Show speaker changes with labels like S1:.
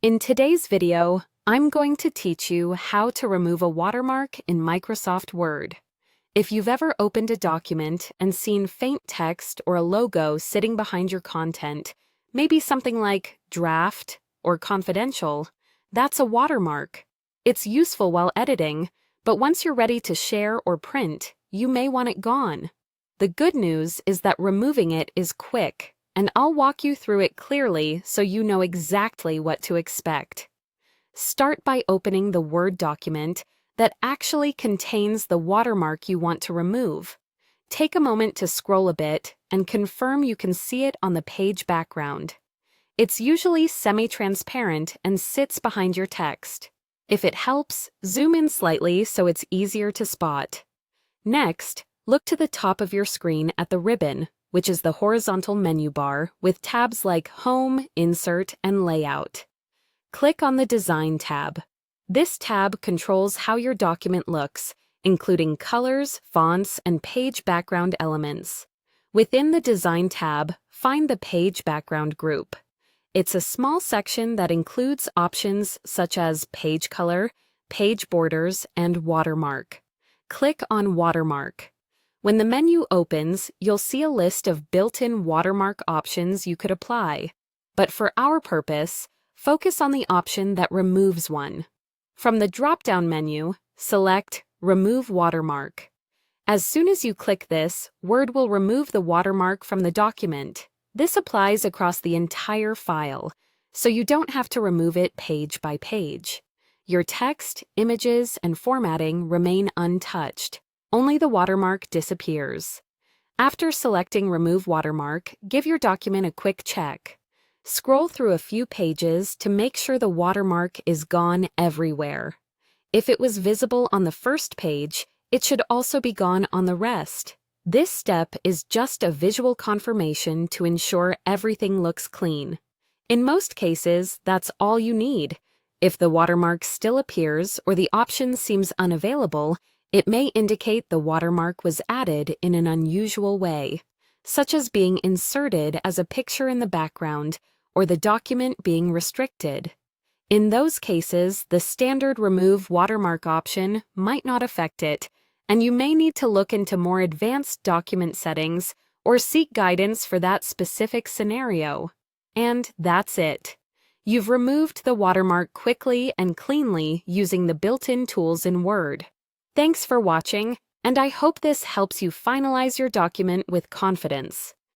S1: In today's video, I'm going to teach you how to remove a watermark in Microsoft Word. If you've ever opened a document and seen faint text or a logo sitting behind your content, maybe something like draft or confidential, that's a watermark. It's useful while editing, but once you're ready to share or print, you may want it gone. The good news is that removing it is quick, and I'll walk you through it clearly so you know exactly what to expect. Start by opening the Word document that actually contains the watermark you want to remove. Take a moment to scroll a bit and confirm you can see it on the page background. It's usually semi-transparent and sits behind your text. If it helps, zoom in slightly so it's easier to spot. Next, look to the top of your screen at the ribbon, which is the horizontal menu bar with tabs like Home, Insert, and Layout. Click on the Design tab. This tab controls how your document looks, including colors, fonts, and page background elements. Within the Design tab, find the Page Background group. It's a small section that includes options such as page color, page borders, and watermark. Click on Watermark. When the menu opens, you'll see a list of built-in watermark options you could apply. But for our purpose, focus on the option that removes one. From the drop-down menu, select Remove Watermark. As soon as you click this, Word will remove the watermark from the document. This applies across the entire file, so you don't have to remove it page by page. Your text, images, and formatting remain untouched. Only the watermark disappears. After selecting Remove Watermark, give your document a quick check. Scroll through a few pages to make sure the watermark is gone everywhere. If it was visible on the first page, it should also be gone on the rest. This step is just a visual confirmation to ensure everything looks clean. In most cases, that's all you need. If the watermark still appears or the option seems unavailable, it may indicate the watermark was added in an unusual way, such as being inserted as a picture in the background or the document being restricted. In those cases, the standard Remove Watermark option might not affect it, and you may need to look into more advanced document settings or seek guidance for that specific scenario. And that's it. You've removed the watermark quickly and cleanly using the built-in tools in Word. Thanks for watching, and I hope this helps you finalize your document with confidence.